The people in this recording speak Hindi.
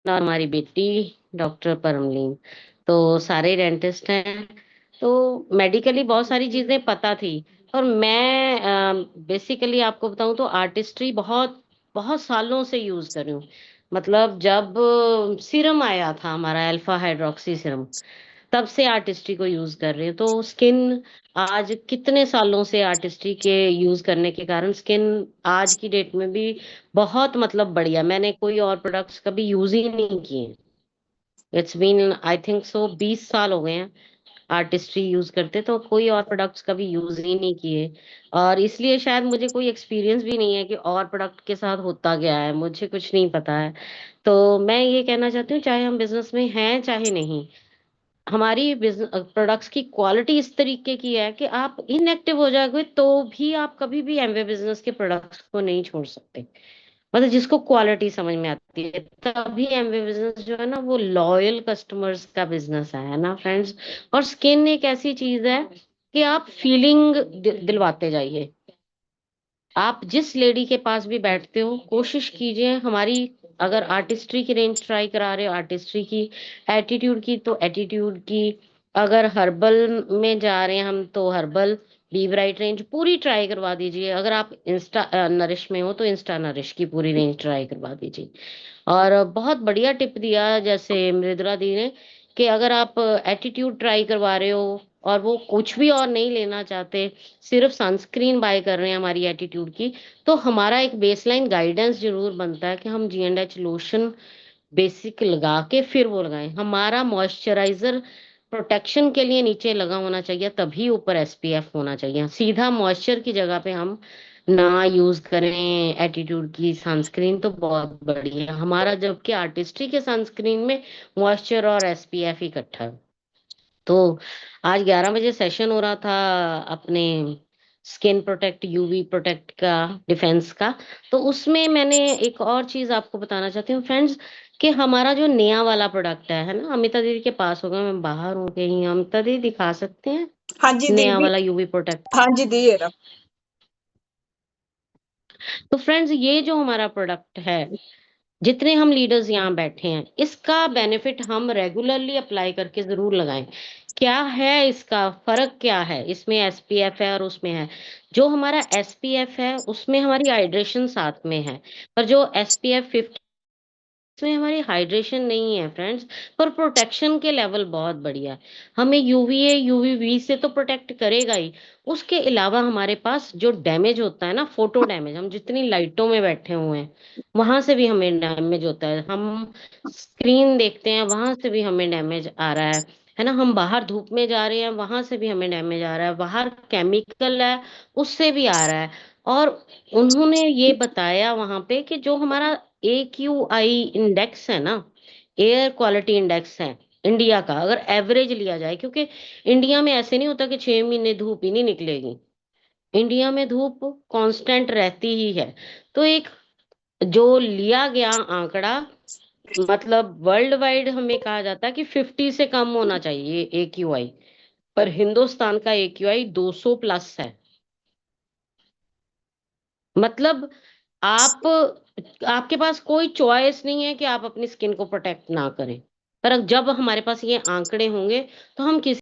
और हमारी बेटी डॉक्टर परमलीन। तो सारे डेंटिस्ट हैं। तो मेडिकली बहुत सारी चीजें पता थी। और मैं बेसिकली आपको बताऊं तो आर्टिस्ट्री बहुत बहुत सालों से यूज कर रही हूँ। मतलब जब सीरम आया था हमारा अल्फा हाइड्रोक्सी सीरम, तब से आर्टिस्ट्री को यूज कर रहे हैं। तो स्किन आज कितने सालों से आर्टिस्ट्री के यूज करने के कारण स्किन आज की डेट में भी बहुत मतलब बढ़िया। मैंने कोई और प्रोडक्ट्स कभी यूज ही नहीं किए। It's been I think so 20 साल हो गए हैं आर्टिस्ट्री यूज करते, तो कोई और प्रोडक्ट्स कभी यूज ही नहीं किए। और इसलिए शायद मुझे कोई एक्सपीरियंस भी नहीं है कि और प्रोडक्ट के साथ होता गया है, मुझे कुछ नहीं पता है। तो मैं ये कहना चाहती हूँ, चाहे हम बिजनेस में हैं चाहे नहीं, हमारी प्रोडक्ट्स की क्वालिटी इस तरीके की है कि आप इनएक्टिव हो जाओगे तो भी आप कभी भी एमवे बिजनेस के प्रोडक्ट्स को नहीं छोड़ सकते। मतलब जिसको क्वालिटी समझ में आती है, तभी एमवे बिजनेस जो है ना वो लॉयल कस्टमर्स का बिजनेस है ना फ्रेंड्स। और स्किन एक ऐसी चीज है कि आप फीलिंग दिलवाते जाइए। आप जिस लेडी के पास भी बैठते हो, कोशिश कीजिए हमारी, अगर आर्टिस्ट्री की रेंज ट्राई करा रहे हो आर्टिस्ट्री की, एटीट्यूड की तो एटीट्यूड की, अगर हर्बल में जा रहे हैं हम तो हर्बल बी ब्राइट रेंज पूरी ट्राई करवा दीजिए। अगर आप इंस्टा नरिश में हो तो इंस्टा नरिश की पूरी रेंज ट्राई करवा दीजिए। और बहुत बढ़िया टिप दिया जैसे मृदुला दी ने, कि अगर आप एटीट्यूड ट्राई करवा रहे हो और वो कुछ भी और नहीं लेना चाहते, सिर्फ सनस्क्रीन बाय कर रहे हैं हमारी एटीट्यूड की, तो हमारा एक बेसलाइन गाइडेंस जरूर बनता है कि हम G&H लोशन बेसिक लगा के फिर वो लगाएं। हमारा मॉइस्चराइजर प्रोटेक्शन के लिए नीचे लगा होना चाहिए, तभी ऊपर SPF होना चाहिए। सीधा मॉइस्चर की जगह पे हम ना यूज करें एटीट्यूड की सनस्क्रीन तो बहुत बढ़िया हमारा, जबकि आर्टिस्ट्री के सनस्क्रीन में मॉइस्चर और SPF इकट्ठा है। तो आज 11 बजे सेशन हो रहा था अपने स्किन प्रोटेक्ट यूवी प्रोटेक्ट का, डिफेंस का। तो उसमें मैंने एक और चीज आपको बताना चाहती हूँ फ्रेंड्स, कि हमारा जो नया वाला प्रोडक्ट है ना, अमिता दीदी के पास होगा, मैं बाहर हूँ कहीं, अमिता दीदी दिखा सकते हैं हाँ जी नया दीदी। वाला यूवी प्रोटेक्ट। हाँ जी दी है ना। तो फ्रेंड्स ये जो हमारा प्रोडक्ट है, जितने हम लीडर्स यहाँ बैठे हैं, इसका बेनिफिट हम रेगुलरली अप्लाई करके जरूर लगाएं। क्या है इसका फर्क, क्या है इसमें SPF है और उसमें है। जो हमारा SPF है उसमें हमारी हाइड्रेशन साथ में है, पर जो SPF 50 इसमें हमारी हाइड्रेशन नहीं है फ्रेंड्स। पर प्रोटेक्शन के लेवल बहुत बढ़िया है। हमें UVA UVB से तो प्रोटेक्ट करेगा ही, उसके अलावा हमारे पास जो डैमेज होता है ना, फोटो डैमेज, हम जितनी लाइटों में बैठे हुए हैं वहां से भी हमें डैमेज होता है, हम स्क्रीन देखते हैं वहां से भी हमें डैमेज आ रहा है ना, हम बाहर धूप में जा रहे हैं वहां से भी हमें डैमेज आ रहा है, बाहर केमिकल है उससे भी आ रहा है। और उन्होंने ये बताया वहां पे कि जो हमारा AQI इंडेक्स है ना, एयर क्वालिटी इंडेक्स है इंडिया का, अगर एवरेज लिया जाए, क्योंकि इंडिया में ऐसे नहीं होता कि 6 महीने धूप ही नहीं निकलेगी, इंडिया में धूप कांस्टेंट रहती ही है। तो एक जो लिया गया आंकड़ा, मतलब वर्ल्ड वाइड हमें कहा जाता है कि 50 से कम होना चाहिए AQI, पर हिंदुस्तान का AQI 200 प्लस है। मतलब आप, आपके पास कोई चॉइस नहीं है कि आप अपनी स्किन को प्रोटेक्ट ना करें। पर जब हमारे पास ये आंकड़े होंगे तो हम किसी